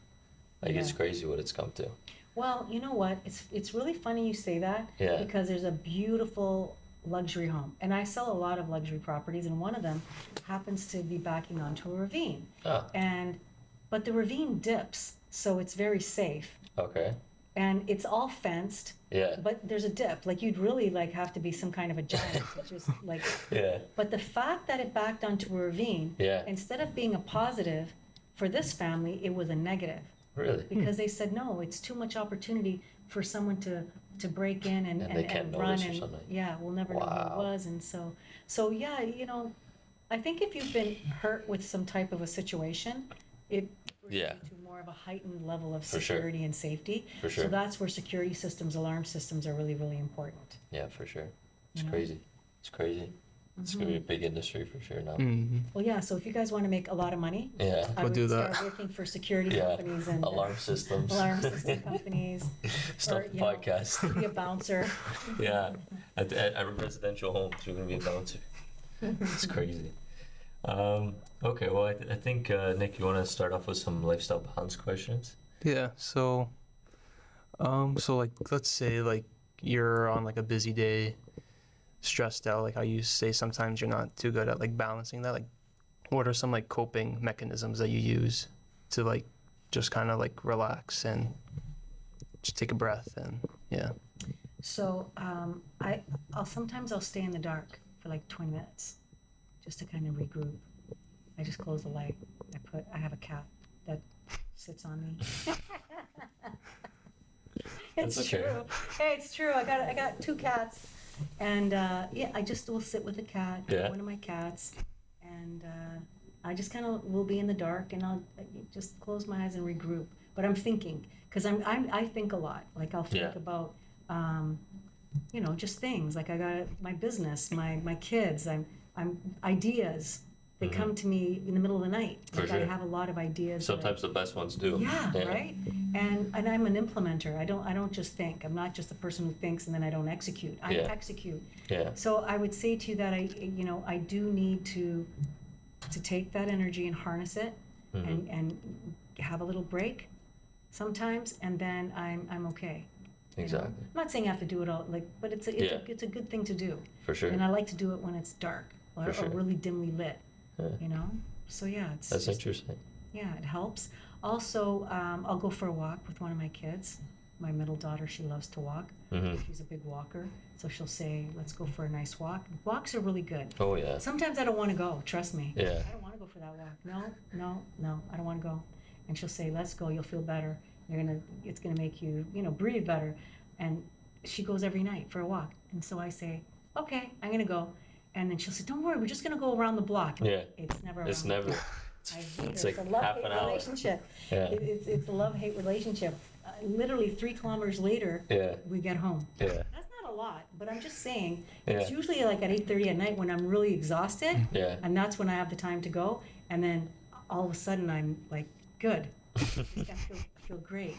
Like, it's Yeah. crazy what it's come to. Well, you know what? It's really funny you say that Yeah. because there's a beautiful luxury home, and I sell a lot of luxury properties, and one of them happens to be backing onto a ravine, Ah, but the ravine dips, so it's very safe, okay. and it's all fenced, Yeah. but there's a dip. Like you'd really like have to be some kind of a giant to just like. Yeah. But the fact that it backed onto a ravine, Yeah. instead of being a positive, for this family it was a negative. Really? Because they said no, it's too much opportunity for someone to break in and they can't run notice or and something. yeah, we'll never know who it Wow. was. And so yeah, you know, I think if you've been hurt with some type of a situation, it brings Yeah. you to more of a heightened level of For sure. security and safety. For sure. So that's where security systems, alarm systems are really, really important. Yeah, for sure. It's You know? crazy. It's crazy. It's going to be a big industry for sure now. Well, yeah, so if you guys want to make a lot of money, Yeah. I We'll would do start that. working for security Yeah. companies and Alarm systems. alarm system companies. Start or, the you know, podcast. Be a bouncer. Yeah. At residential homes, you're going to be a bouncer. It's crazy. Okay, well, I think, Nick, you want to start off with some lifestyle balance questions? Yeah. So like let's say like you're on like a busy day, stressed out. Like how you say sometimes you're not too good at like balancing that. Like, what are some like coping mechanisms that you use to like just kind of like relax and just take a breath and yeah. So I'll sometimes stay in the dark for like 20 minutes. just to kind of regroup. I just close the light. I have a cat that sits on me. It's That's okay. true. Hey, it's true. I got 2 cats, and I just will sit with the cat, one of my cats, and I just kind of will be in the dark, and I'll just close my eyes and regroup. But I'm thinking, because I think a lot. Like I'll think about, just things. Like I got my business, my kids. I'm ideas. They come to me in the middle of the night. Like I have a lot of ideas. Sometimes the best ones do. Yeah, right. And I'm an implementer. I don't just think. I'm not just the person who thinks and then I don't execute. I execute. Yeah. So I would say to you that I do need to take that energy and harness it, and have a little break sometimes, and then I'm okay. Exactly. I'm not saying I have to do it all, but it's a good thing to do. For sure. And I like to do it when it's dark or really dimly lit. So that's interesting. Yeah, it helps. Also, I'll go for a walk with one of my kids. My middle daughter, she loves to walk. She's a big walker, so she'll say, let's go for a nice walk. Walks are really good. Oh yeah. Sometimes I don't want to go, trust me. Yeah. I don't want to go for that walk. No, I don't want to go. And she'll say, let's go, you'll feel better. It's gonna make you, breathe better. And she goes every night for a walk. And so I say, okay, I'm gonna go. And then she'll say, don't worry, we're just going to go around the block. Yeah. It's never It's around. never. I hate It's it. like It's a half an love-hate hour. relationship. Yeah. It's a love-hate relationship. Literally 3 kilometers later, we get home. Yeah. That's not a lot, but I'm just saying, Yeah. it's usually like at 8:30 at night when I'm really exhausted. Yeah. And that's when I have the time to go. And then all of a sudden I'm like, good. I feel great,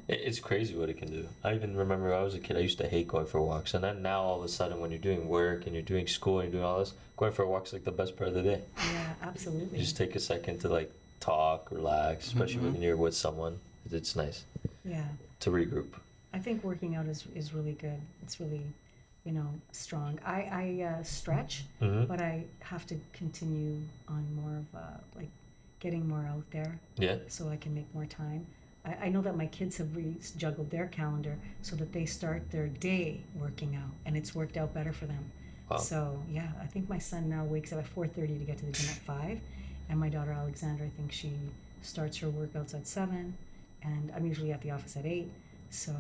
It's crazy what it can do. I even remember when I was a kid, I used to hate going for walks. And then now all of a sudden when you're doing work and you're doing school and you're doing all this, going for a walk's like the best part of the day. Yeah, absolutely. You just take a second to like talk, relax, especially when you're with someone. It's nice. Yeah. To regroup. I think working out is really good. It's really, strong. I stretch, but I have to continue on more of getting more out there. Yeah. So I can make more time. I know that my kids have juggled their calendar so that they start their day working out, and it's worked out better for them. Wow. So yeah, I think my son now wakes up at 4:30 to get to the gym at 5, and my daughter Alexandra, I think she starts her workouts at 7, and I'm usually at the office at 8. So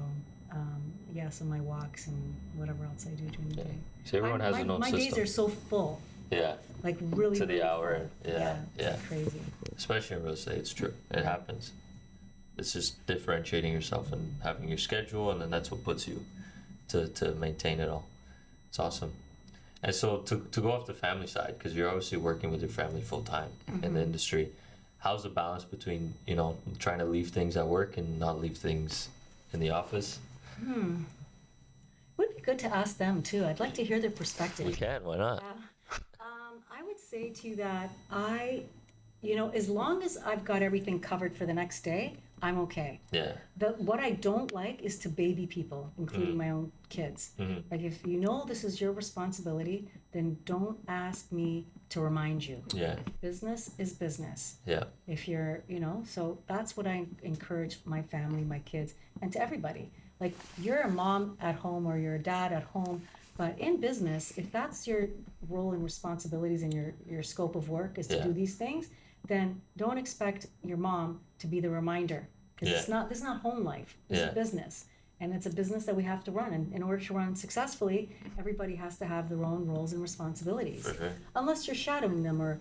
so my walks and whatever else I do during the day. So everyone has an own my system. days are so full. Yeah. Like really To the really hour. full. Yeah. It's crazy. Especially in real estate, it's true. It happens. It's just differentiating yourself and having your schedule, and then that's what puts you to maintain it all. It's awesome. And so to go off the family side, because you're obviously working with your family full time in the industry, how's the balance between, trying to leave things at work and not leave things in the office? Would be good to ask them too. I'd like to hear their perspective. We can, why not? I would say to you that as long as I've got everything covered for the next day, I'm okay. Yeah. What I don't like is to baby people, including my own kids. Like if this is your responsibility, then don't ask me to remind you. Yeah. Business is business. Yeah. If you're, so that's what I encourage my family, my kids, and to everybody. Like you're a mom at home or you're a dad at home, but in business, if that's your role and responsibilities and your scope of work is to do these things, then don't expect your mom to be the reminder, because this is not home life. This is business, and it's a business that we have to run. And in order to run successfully, everybody has to have their own roles and responsibilities. For sure. Unless you're shadowing them, or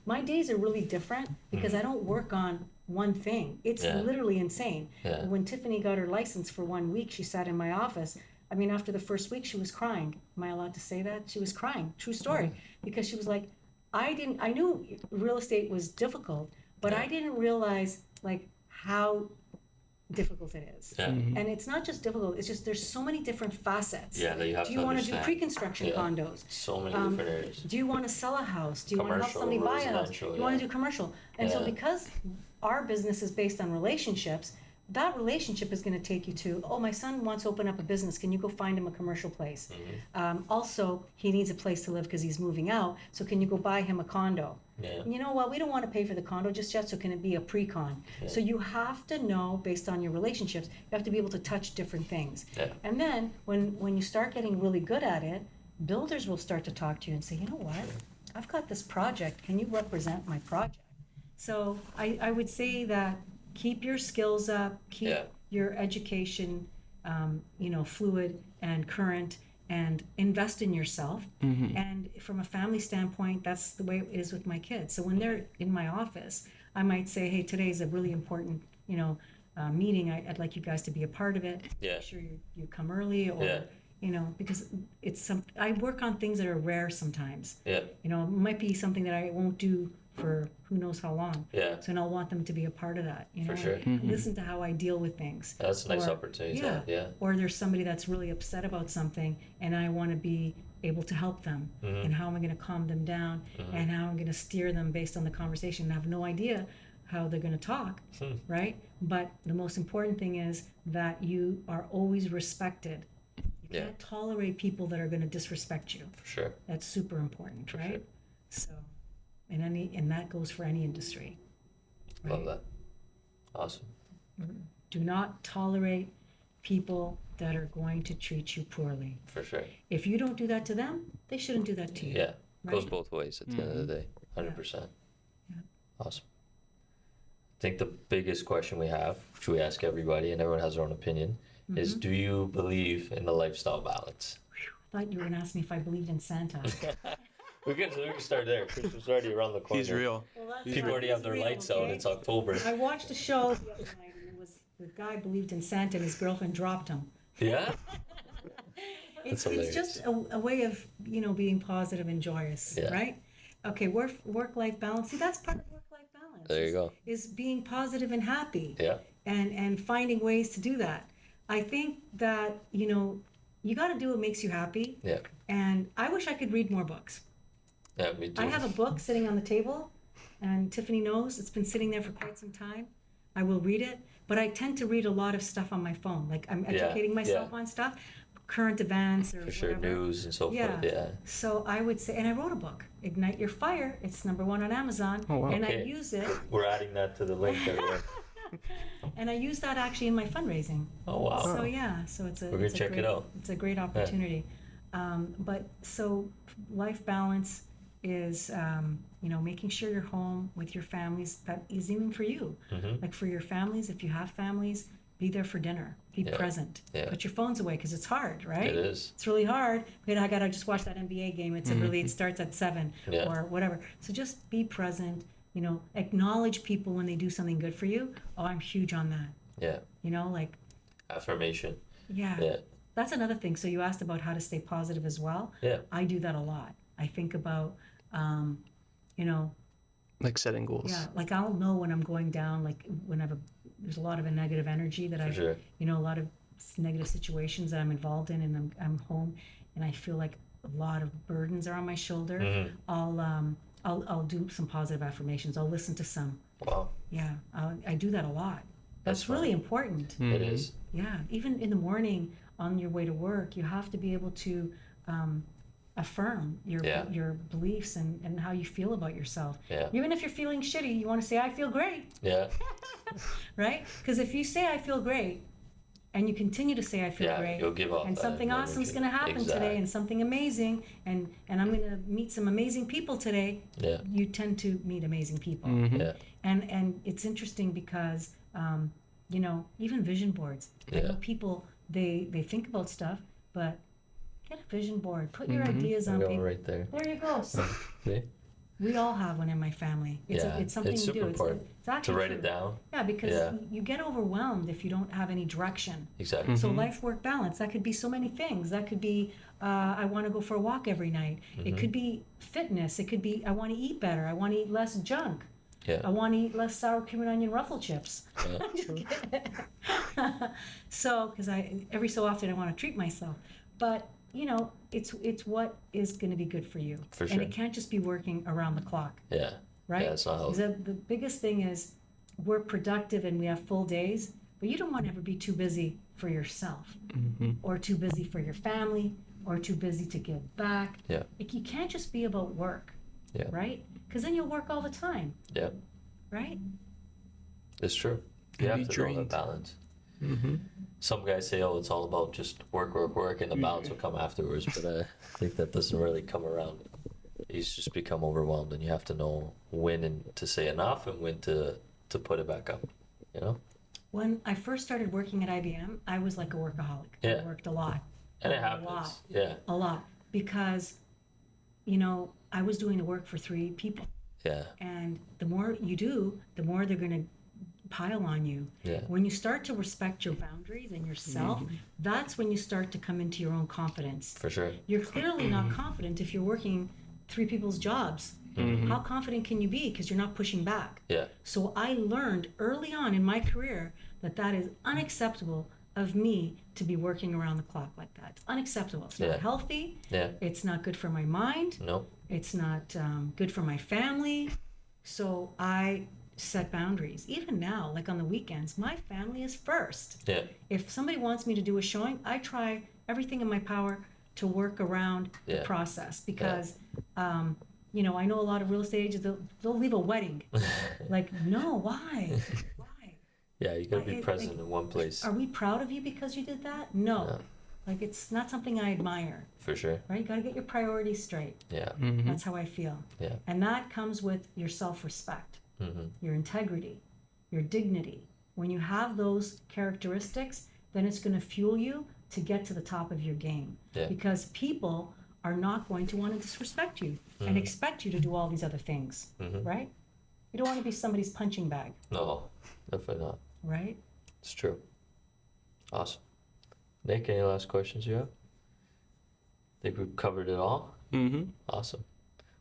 my days are really different because I don't work on one thing. It's literally insane. Yeah. When Tiffany got her license for 1 week, she sat in my office. I mean, after the first week, she was crying. Am I allowed to say that? She was crying. True story. Because she was like, I knew real estate was difficult, but I didn't realize how difficult it is. Yeah. And it's not just difficult, it's just there's so many different facets. Yeah, that you have Do to you want to do understand. pre-construction condos? So many different areas. Do you want to sell a house? Do you want to help Commercial, somebody buy a house? Do residential, you want to do commercial? And so because our business is based on relationships, that relationship is going to take you to, my son wants to open up a business. Can you go find him a commercial place? Also, he needs a place to live because he's moving out. So can you go buy him a condo? Yeah. You know what? We don't want to pay for the condo just yet. So can it be a pre-con? Yeah. So you have to know, based on your relationships, you have to be able to touch different things. Yeah. And then when you start getting really good at it, builders will start to talk to you and say, you know what? I've got this project, can you represent my project? So I would say that keep your skills up, keep Yeah. your education, fluid and current, and invest in yourself. And from a family standpoint, that's the way it is with my kids. So when they're in my office, I might say, hey, today's a really important, meeting. I'd like you guys to be a part of it. Yeah. Make sure you come early, or, Yeah. because I work on things that are rare sometimes. Yeah. It might be something that I won't do for who knows how long. Yeah. So, and I'll want them to be a part of that. For sure. And listen to how I deal with things. That's a nice Or- opportunity. Yeah. Yeah. Or there's somebody that's really upset about something, and I want to be able to help them. And how am I going to calm them down? And how I'm going to steer them based on the conversation. I have no idea how they're going to talk, right? But the most important thing is that you are always respected. You can't tolerate people that are going to disrespect you. For sure. That's super important, For right? sure. So, and that goes for any industry. Love right? that. Awesome. Do not tolerate people that are going to treat you poorly. For sure. If you don't do that to them, they shouldn't do that to you. Yeah. Goes Right? both ways at the end of the day. 100%. Yeah. Awesome. I think the biggest question we have, which we ask everybody, and everyone has their own opinion, is do you believe in the lifestyle balance? I thought you were going to ask me if I believed in Santa. We can start there. Christmas already around the corner. He's real. People already have their lights out. It's October. I watched a show the other night, and the guy believed in Santa, and his girlfriend dropped him. Yeah? It's hilarious. just a way of, being positive and joyous, Yeah. right? Okay, work-life balance. See, that's part of work-life balance. There you go. Is being positive and happy. Yeah. And finding ways to do that. I think that, you got to do what makes you happy. Yeah. And I wish I could read more books. Yeah, me too. I have a book sitting on the table, and Tiffany knows it's been sitting there for quite some time. I will read it, but I tend to read a lot of stuff on my phone. Like I'm educating myself on stuff, current events or For sure, whatever. news and so Yeah. forth. Yeah. So I would say, and I wrote a book, Ignite Your Fire. It's #1 on Amazon, Oh, wow. and I Okay. use it. We're adding that to the link, everyone. And I use that actually in my fundraising. Oh, wow. So yeah, so it's a. We're gonna it's a check it great, out. It's a great opportunity. But so life balance is, making sure you're home with your families. That is even for you. Like for your families, if you have families, be there for dinner. Be Yeah. present. Yeah. Put your phones away because it's hard, right? It is. It's really hard. Wait, I gotta just watch that NBA game. It's it starts at 7 Yeah. or whatever. So just be present. Acknowledge people when they do something good for you. Oh, I'm huge on that. Yeah. Like Affirmation. yeah. Yeah. That's another thing. So you asked about how to stay positive as well. Yeah. I do that a lot. I think about, Like setting goals. yeah, like I'll know when I'm going down, like when there's a lot of a negative energy that For sure. a lot of negative situations that I'm involved in, and I'm home, and I feel like a lot of burdens are on my shoulder. I'll do some positive affirmations. I'll listen to some. Wow. Yeah, I do that a lot. That's That's really important. It is. Yeah, even in the morning on your way to work, you have to be able to affirm your beliefs and how you feel about yourself. Yeah. Even if you're feeling shitty, you want to say, I feel great, Yeah. right? Because if you say, I feel great, and you continue to say, I feel Yeah, great, you'll give off and that something awesome is energy. going to happen Exactly. today, and something amazing, and I'm going to meet some amazing people today, Yeah. you tend to meet amazing people. Yeah. And it's interesting because, even vision boards. I Yeah. know people, they think about stuff, but get a vision board. Put your ideas I'm on going paper. right there. There you go. So See? we all have one in my family. It's, Yeah, it's something it's you super do. important It's actually To write true. it down. Yeah, because Yeah. you get overwhelmed if you don't have any direction. Exactly. So life-work balance, that could be so many things. That could be, I want to go for a walk every night. It could be fitness. It could be, I want to eat better. I want to eat less junk. Yeah. I want to eat less sour cream and onion ruffle chips. I'm just kidding. So, because every so often I want to treat myself. But, it's what is going to be good for you. For And sure. it can't just be working around the clock, Yeah. right? Yeah, it's not Because healthy. the biggest thing is we're productive and we have full days, but you don't want to ever be too busy for yourself or too busy for your family or too busy to give back. Yeah. Like, you can't just be about work, Yeah. right? Because then you'll work all the time, Yeah. right? It's true. You And have be to know drained. that balance. Some guys say, "Oh, it's all about just work, work, work, and the balance will come afterwards." But I think that doesn't really come around. you just become overwhelmed, and you have to know when and to say enough and when to put it back up, you know? When I first started working at IBM, I was like a workaholic. Yeah. I worked a lot. And it happens. A lot. Because, I was doing the work for 3 people. Yeah. And the more you do, the more they're going to pile on you. Yeah. When you start to respect your boundaries and yourself, that's when you start to come into your own confidence. For sure. You're clearly not confident if you're working 3 people's jobs. How confident can you be? Because you're not pushing back. Yeah. So I learned early on in my career that is unacceptable of me to be working around the clock like that. It's unacceptable. It's not healthy. Yeah. It's not good for my mind. No. It's not good for my family. So I set boundaries. Even now, like on the weekends, my family is first. Yeah. If somebody wants me to do a showing, I try everything in my power to work around the process because, I know a lot of real estate agents, they'll leave a wedding. Like, no, why? Why? Yeah, you gotta be present in one place. Are we proud of you because you did that? No. Like, it's not something I admire. For sure. Right? You gotta get your priorities straight. Yeah. That's how I feel. Yeah. And that comes with your self-respect, your integrity, your dignity. When you have those characteristics, then it's gonna fuel you to get to the top of your game. Yeah. Because people are not going to want to disrespect you and expect you to do all these other things, right? You don't want to be somebody's punching bag. No, definitely not. Right? It's true. Awesome. Nick, any last questions you have? Think we've covered it all? Mm-hmm. Awesome.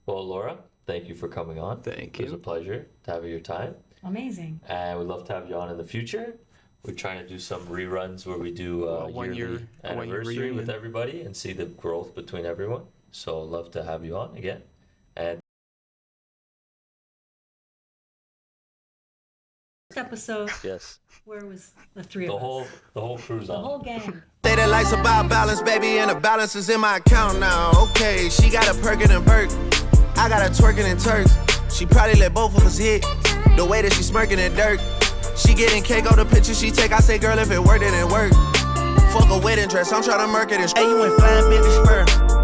Well, Laura, thank you for coming on. Thank It was you. a pleasure to have your time. Amazing. And we'd love to have you on in the future. We're trying to do some reruns where we do a yearly anniversary with everybody and see the growth between everyone. So I'd love to have you on again. And Episode, yes, where was the 3 the of us? whole crew's The on. whole gang. Say that life's about balance, baby, and the balance is in my account now. Okay, she got a perkin' and perk. I got a twerking and turks. She probably let both of us hit. The way that she smirking and dirt. She getting cake on the picture she take. I say, girl, if it worked, then it worked. Fuck a wedding dress, I'm tryna murk it and hey, you ain't flying, bitch, spur.